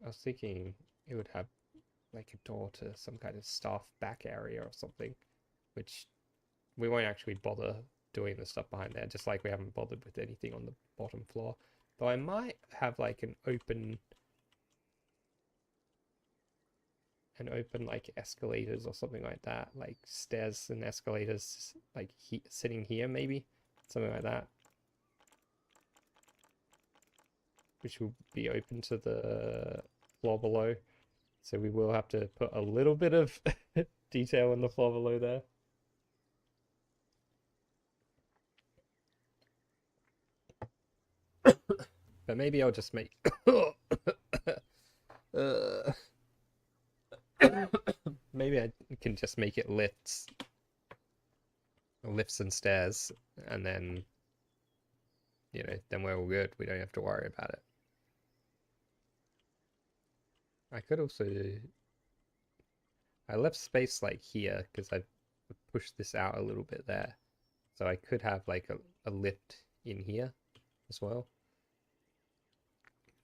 I was thinking it would have like a door to some kind of staff back area or something, which we won't actually bother doing the stuff behind there, just like we haven't bothered with anything on the bottom floor. Though I might have like an open like escalators or something like that, like stairs and escalators, like sitting here maybe, something like that, which will be open to the floor below. So we will have to put a little bit of detail on the floor below there. But maybe I'll just make uh, maybe I can just make it lifts and stairs, and then then we're all good. We don't have to worry about it. I could also I left space like here because I pushed this out a little bit there, so I could have like a lift in here as well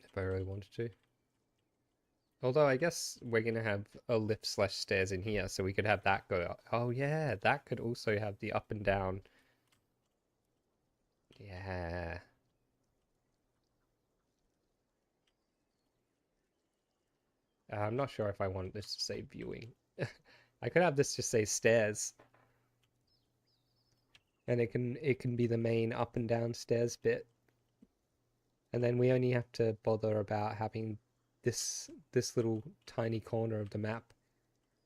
if I really wanted to. Although I guess we're gonna have a lift slash stairs in here, so we could have that go up. Oh yeah, that could also have the up and down. Yeah. I'm not sure if I want this to say viewing. I could have this just say stairs, and it can be the main up and down stairs bit, and then we only have to bother about having this little tiny corner of the map,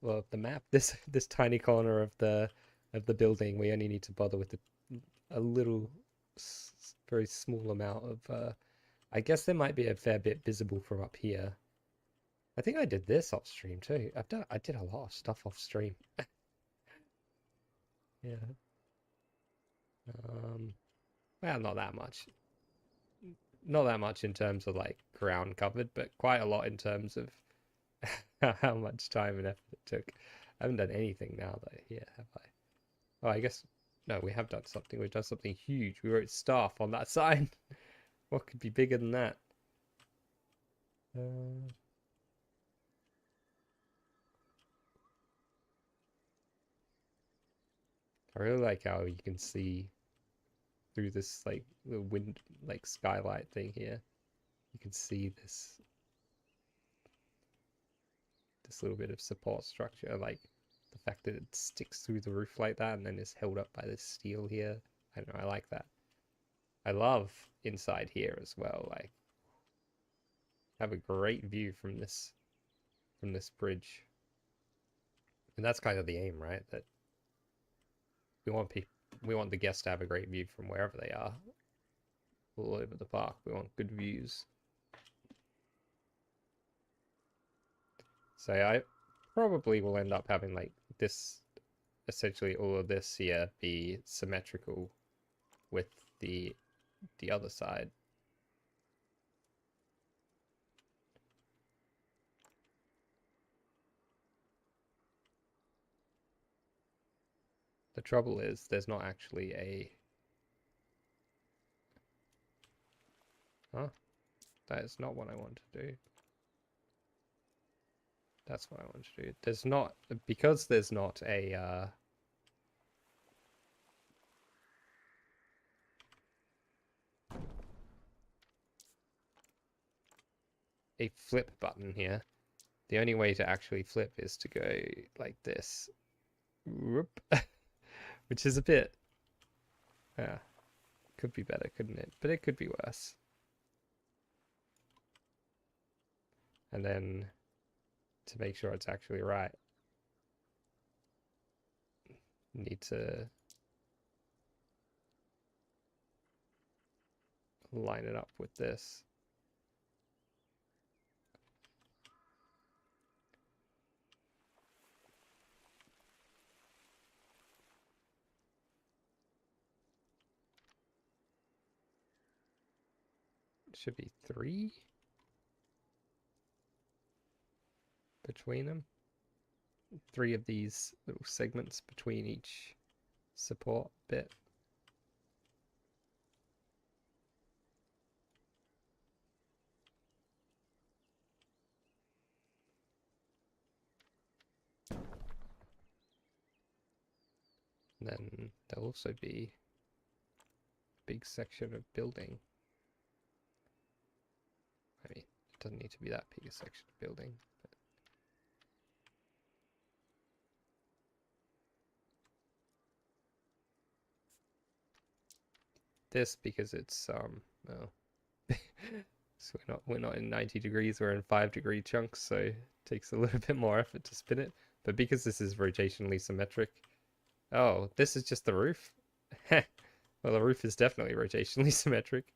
well, of the map, this tiny corner of the building. We only need to bother with a little, very small amount of. I guess there might be a fair bit visible from up here. I think I did this off stream too. I did a lot of stuff off stream. Yeah. Well, not that much. Not that much in terms of like ground covered, but quite a lot in terms of how much time and effort it took. I haven't done anything now though here, have I? Oh, I guess no, we have done something. We've done something huge. We wrote staff on that sign. What could be bigger than that? Uh, I really like how you can see through this like the wind like skylight thing here. You can see this little bit of support structure, like the fact that it sticks through the roof like that and then is held up by this steel here. I don't know, I like that. I love inside here as well. Like, have a great view from this bridge, and that's kind of the aim, right? That we want the guests to have a great view from wherever they are, all over the park. We want good views. So I probably will end up having like this, essentially all of this here be symmetrical with the other side. The trouble is there's not actually a... Huh? That is not what I want to do. That's what I want to do. There's not... Because there's not a flip button here, the only way to actually flip is to go like this. Whoop. Which is a bit... Yeah. Could be better, couldn't it? But it could be worse. And then to make sure it's actually right, need to line it up with this. It should be 3 between them. 3 of these little segments between each support bit. And then there'll also be a big section of building. I mean, it doesn't need to be that big a section of building. But this, because it's well, so we're not in 90 degrees, we're in 5-degree chunks, so it takes a little bit more effort to spin it. But because this is rotationally symmetric, oh, this is just the roof. Well, the roof is definitely rotationally symmetric.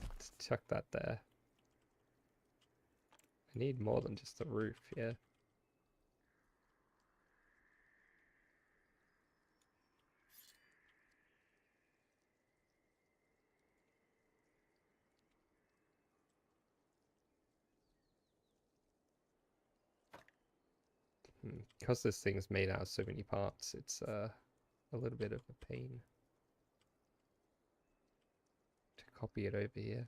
Let's chuck that there. I need more than just the roof, yeah. Because this thing's made out of so many parts, it's a little bit of a pain to copy it over here.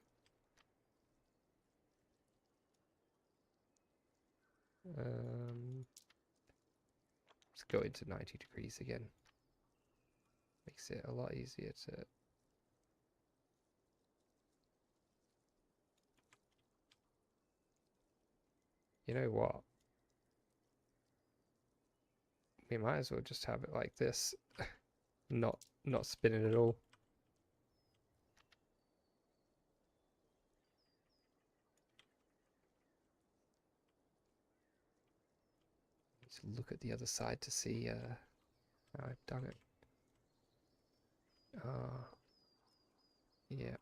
Let's go into 90 degrees again. Makes it a lot easier to... You know what? We might as well just have it like this. not spin it at all. Let's look at the other side to see how I've done it. Yeah.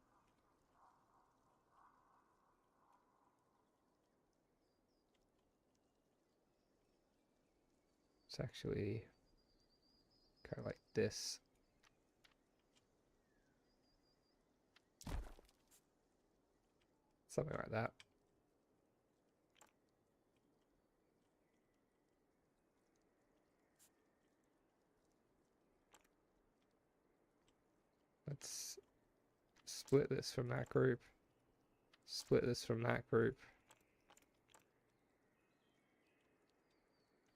It's actually kind of like this. Something like that. Let's split this from that group. Split this from that group.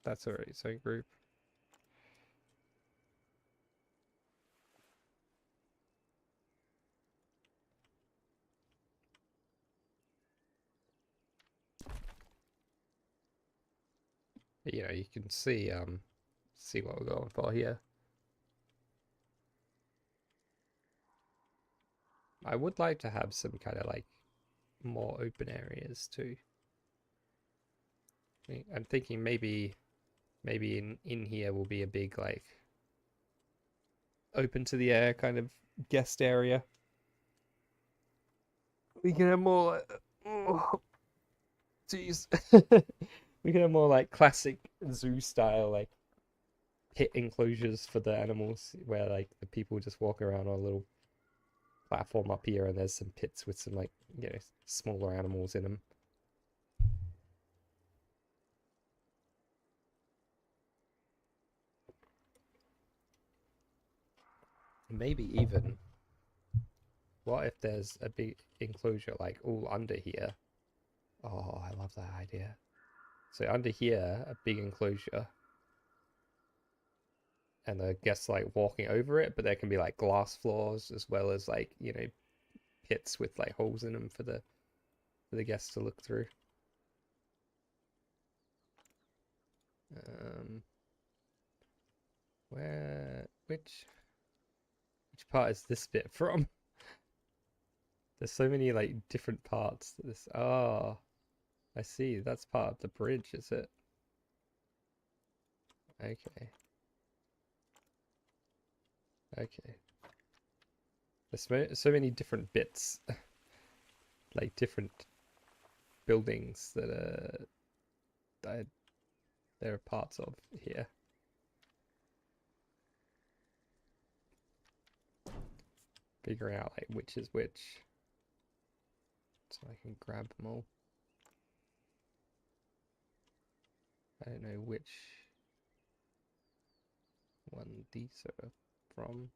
That's already its own group. You know, you can see what we're going for here. I would like to have some kind of like more open areas too. I'm thinking maybe in here will be a big like open to the air kind of guest area. We can have more oh, jeez. We can have more like classic zoo style like pit enclosures for the animals where like the people just walk around on a little platform up here and there's some pits with some like, you know, smaller animals in them. Maybe even, what if there's a big enclosure like all under here? Oh, I love that idea. So under here, a big enclosure, and the guests like walking over it, but there can be like glass floors as well as like, you know, pits with like holes in them for the guests to look through. Which part is this bit from? There's so many like different parts to this. Oh, I see. That's part of the bridge, is it? Okay. Okay. There's so many different bits, like different buildings that there are parts of here. Figuring out like which is which, so I can grab them all. I don't know which one these are from.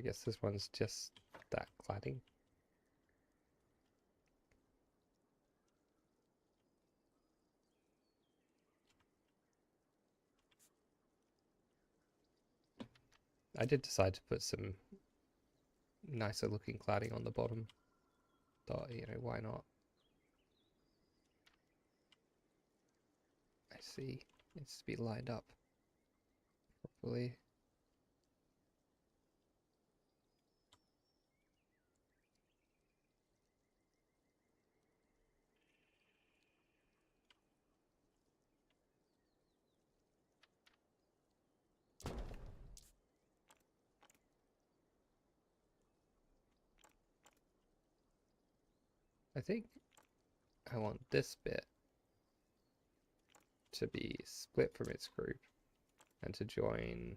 guess this one's just that cladding. I did decide to put some nicer looking cladding on the bottom. Thought, you know, why not? I see. It needs to be lined up properly. I think I want this bit to be split from its group and to join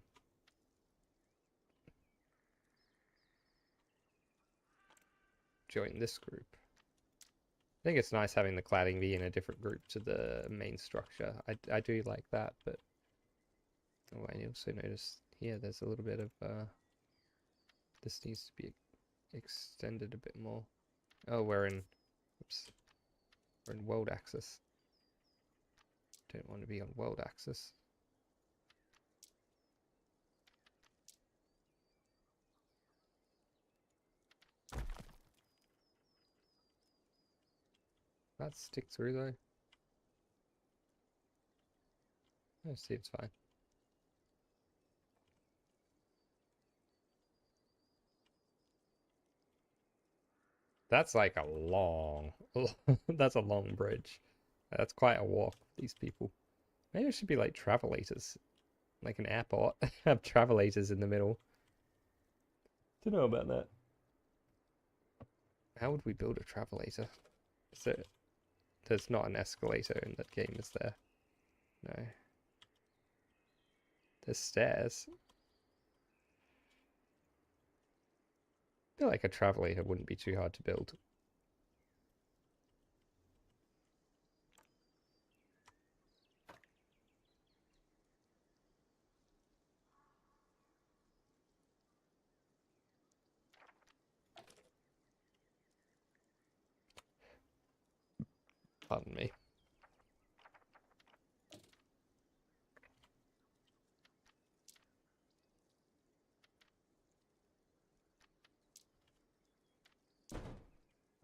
this group. I think it's nice having the cladding be in a different group to the main structure. I do like that, but oh, I also noticed here there's a little bit of this needs to be extended a bit more. Oh, we're in world axis. Don't want to be on world axis. That stick through though. Oh, seems fine. That's like a long, that's a long bridge. That's quite a walk for these people. Maybe it should be like travelators, like an airport. Have travelators in the middle. Don't know about that. How would we build a travelator? So there's not an escalator in that game, is there? No. There's stairs. I feel like a travelator wouldn't be too hard to build. Pardon me.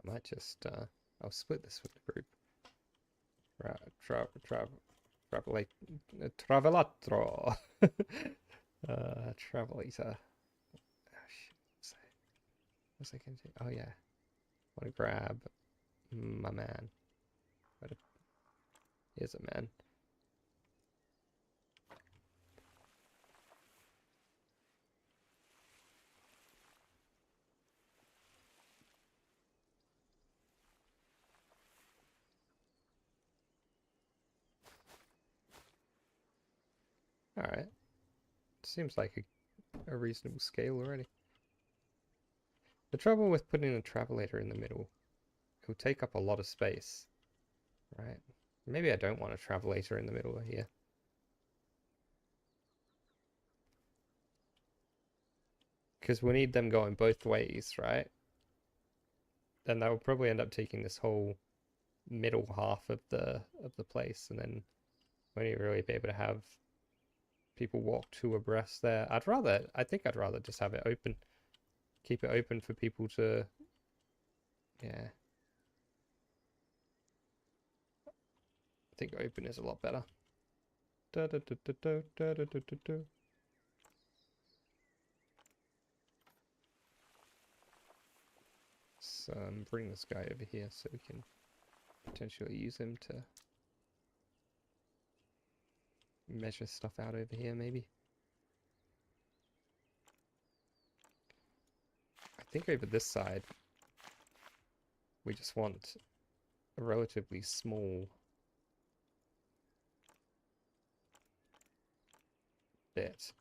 I might just, I'll split this with the group. Travelatro. Travelator. Oh, shit. What's I going to do? Oh, yeah. I want to grab my man. Here's a man. Alright. Seems like a reasonable scale already. The trouble with putting a travelator in the middle, it will take up a lot of space. Right. Maybe I don't want a travelator in the middle of here. Because we need them going both ways, right? Then that will probably end up taking this whole middle half of the place, and then we won't really be able to have people walk two abreast there. I think I'd rather just have it open. Keep it open for people to, yeah. I think open is a lot better. So bring this guy over here so we can potentially use him to measure stuff out over here, maybe. I think over this side, we just want a relatively small bit.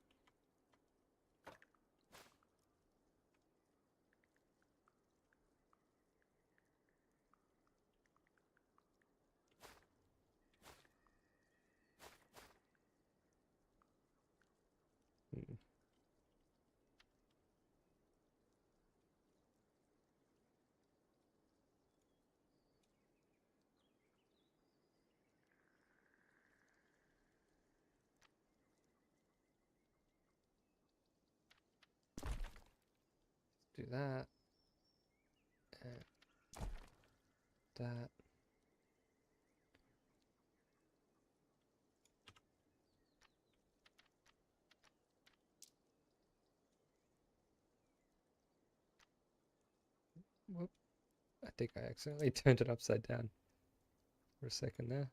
do that. And that. Whoop. I think I accidentally turned it upside down for a second there.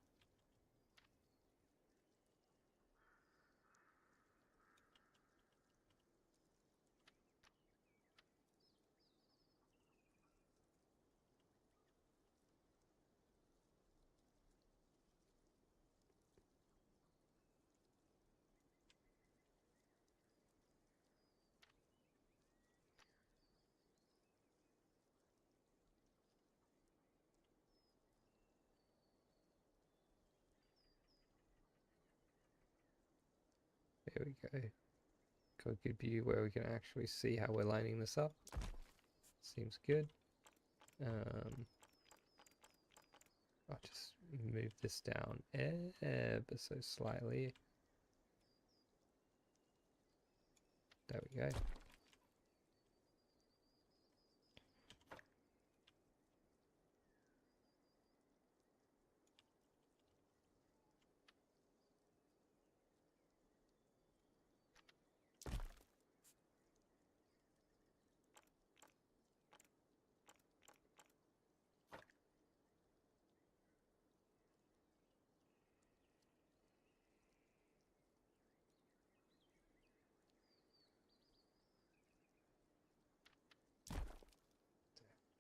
There we go. Got a good view where we can actually see how we're lining this up. Seems good. I'll just move this down ever so slightly. There we go.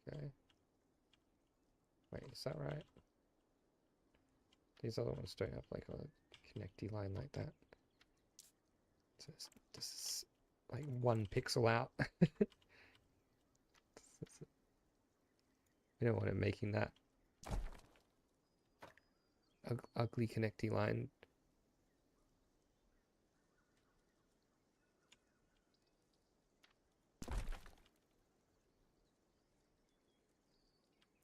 Okay. Wait, is that right? These other ones don't have like a connecty line like that. So this is like 1 pixel out. We don't want it making that ugly connecty line.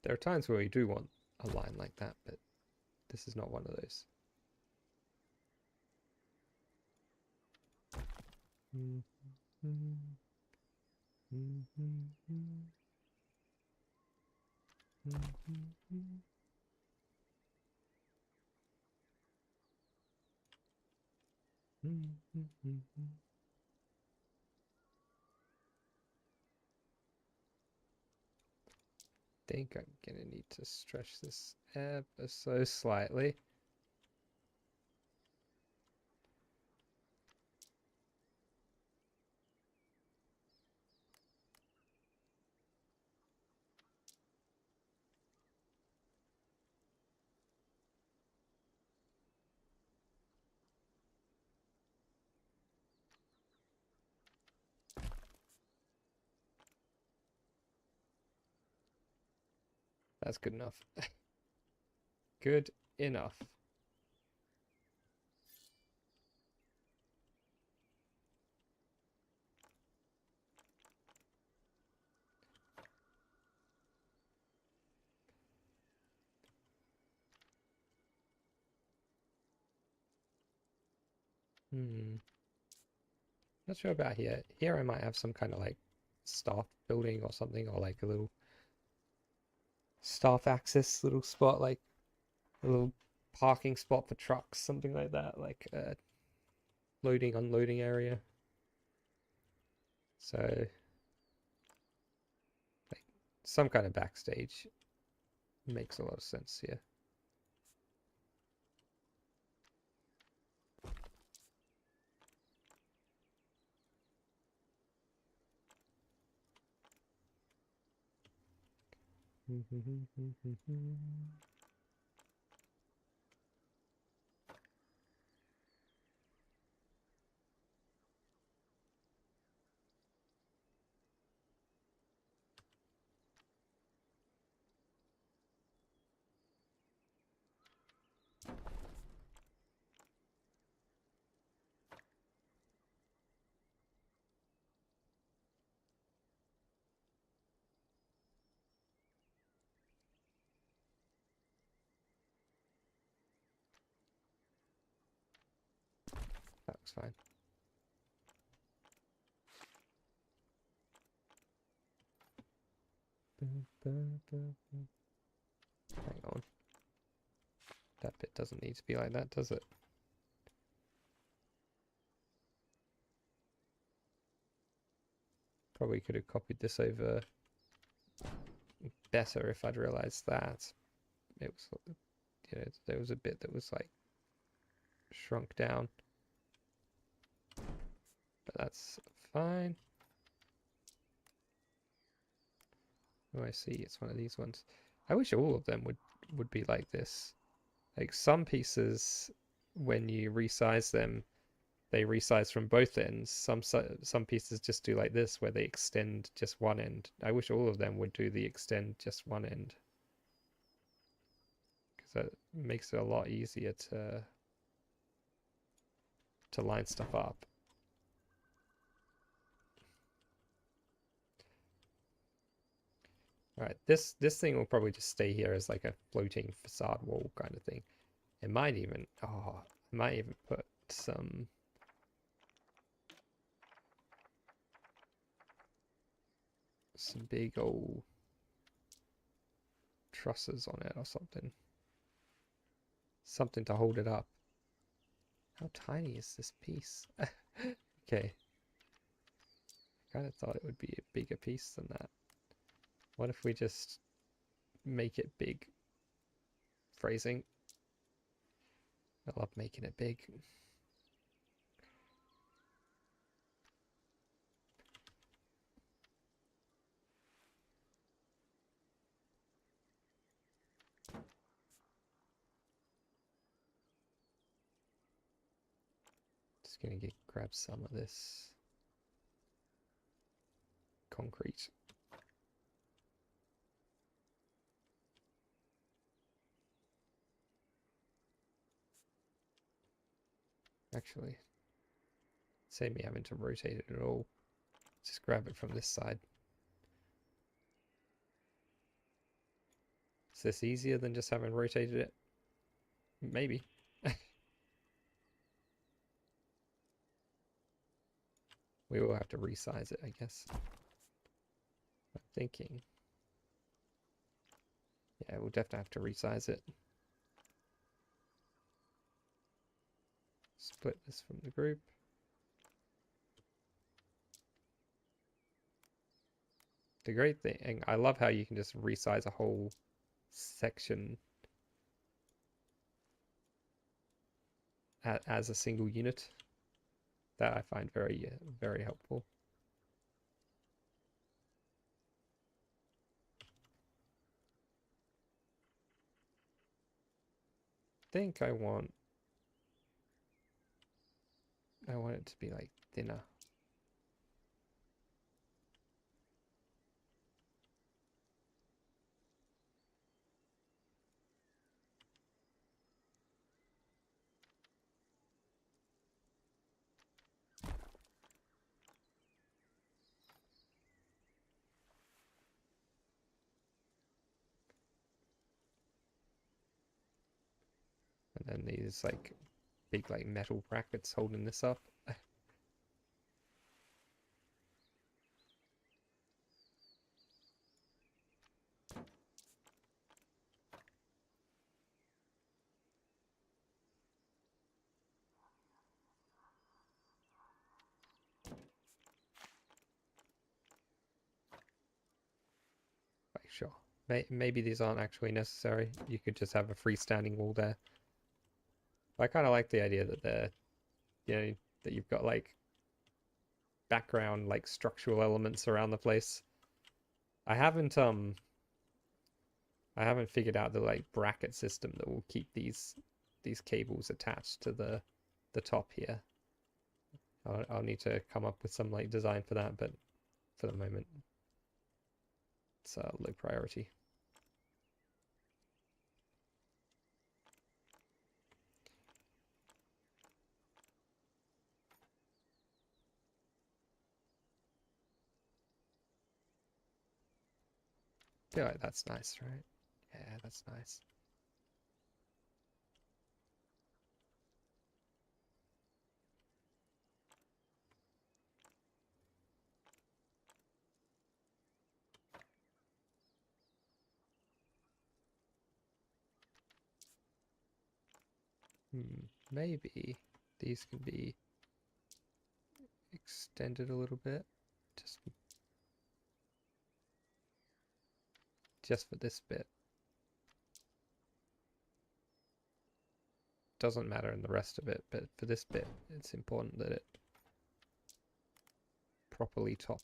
There are times where we do want a line like that, but this is not one of those. Think I'm gonna need to stretch this ever so slightly. That's good enough. Good enough. Not sure about here. Here I might have some kind of like staff building or something, or like a little staff access little spot, like a little parking spot for trucks, something like that, like a loading, unloading area. So, like some kind of backstage makes a lot of sense here. That looks fine. Hang on. That bit doesn't need to be like that, does it? Probably could have copied this over better if I'd realized that. It was, you know, there was a bit that was like shrunk down. But that's fine. Oh, I see. It's one of these ones. I wish all of them would be like this. Like some pieces, when you resize them, they resize from both ends. Some pieces just do like this, where they extend just one end. I wish all of them would do the extend just one end, because that makes it a lot easier to line stuff up. All right, this thing will probably just stay here as like a floating facade wall kind of thing. It might even put some big old trusses on it or something. Something to hold it up. How tiny is this piece? Okay. I kind of thought it would be a bigger piece than that. What if we just make it big? Phrasing. I love making it big. Just gonna grab some of this concrete. Actually, save me having to rotate it at all. Just grab it from this side. Is this easier than just having rotated it? Maybe. We will have to resize it, I guess. I'm thinking. Yeah, we'll definitely have to resize it. Split this from the group. The great thing, I love how you can just resize a whole section as a single unit. That I find very, very helpful. I think I want it to be like thinner. And then these like big like metal brackets holding this up. Like, sure. Maybe these aren't actually necessary. You could just have a freestanding wall there. I kind of like the idea that they're, you know, that you've got like background like structural elements around the place. I haven't figured out the like bracket system that will keep these cables attached to the top here. I'll need to come up with some like design for that, but for the moment it's low priority. I feel like that's nice, right? Yeah, that's nice. Maybe these can be extended a little bit, just for this bit. Doesn't matter in the rest of it, but for this bit, it's important that it properly top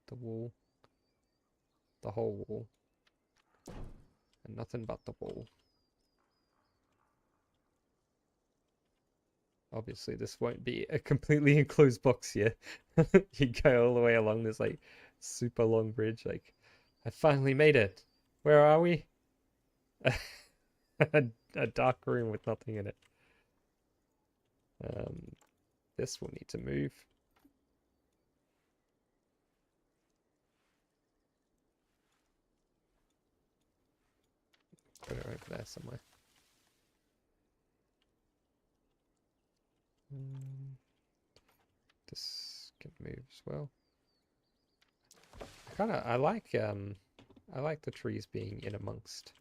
the wall, the whole wall, and nothing but the wall. Obviously, this won't be a completely enclosed box here. You go all the way along this like super long bridge. Like, I finally made it. Where are we? A dark room with nothing in it. This will need to move. Put it over there somewhere. This can move as well. I like the trees being in amongst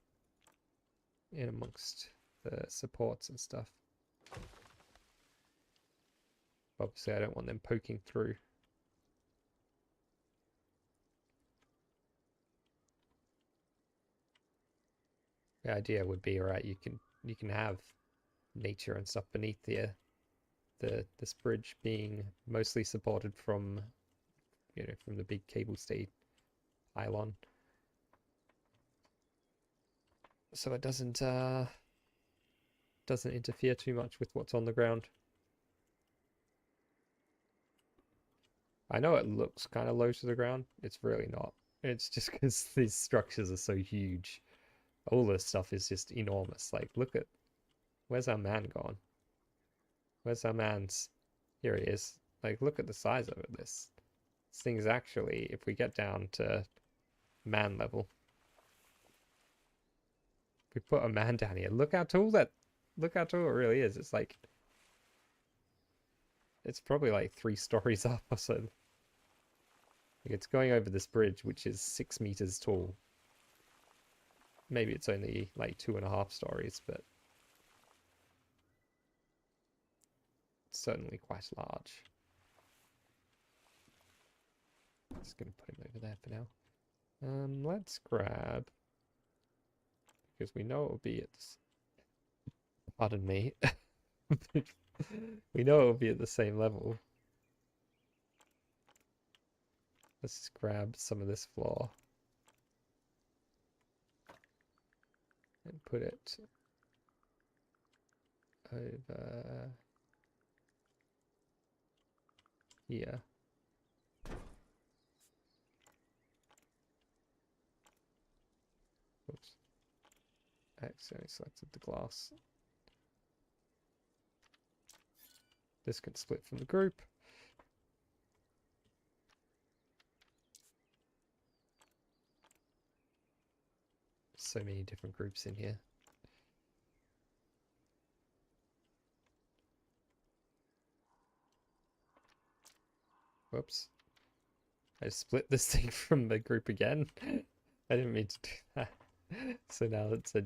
the supports and stuff. Obviously, I don't want them poking through. The idea would be, right, you can have nature and stuff beneath this bridge being mostly supported from, you know, from the big cable stayed pylon, so it doesn't interfere too much with what's on the ground. I know it looks kind of low to the ground. It's really not. It's just because these structures are so huge. All this stuff is just enormous. Like, look at, where's our man gone? Where's our man's? Here he is. Like, look at the size of it. This thing is actually, if we get down to man level, if we put a man down here, look how tall it really is. It's like, it's probably like 3 stories up or so. Like, it's going over this bridge, which is 6 meters tall. Maybe it's only like 2.5 stories, but it's certainly quite large. Just gonna put him over there for now. Let's grab, because we know it will be at this, pardon me. We know it will be at the same level. Let's just grab some of this floor and put it over here. Oops. I accidentally selected the glass. This can split from the group. So many different groups in here. Whoops. I split this thing from the group again. I didn't mean to do that. So now it's a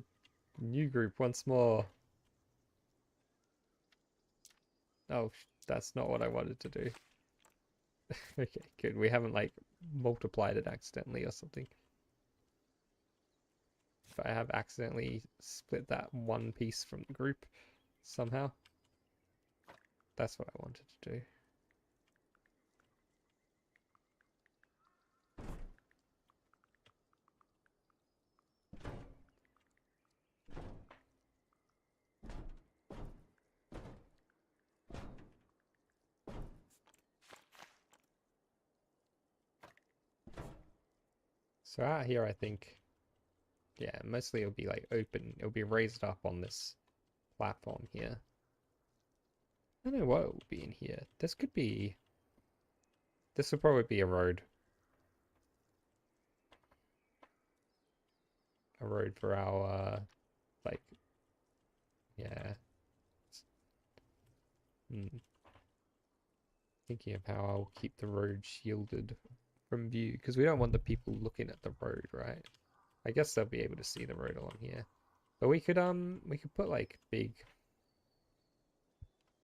new group once more. Oh, that's not what I wanted to do. Okay, good. We haven't like multiplied it accidentally or something. If I have accidentally split that one piece from the group somehow, that's what I wanted to do. So out here, I think, yeah, mostly it'll be like open. It'll be raised up on this platform here. I don't know what it will be in here. This could be, this will probably be a road. A road for our, like, yeah. Thinking of how I'll keep the road shielded from view, because we don't want the people looking at the road, right? I guess they'll be able to see the road along here. But we could put like big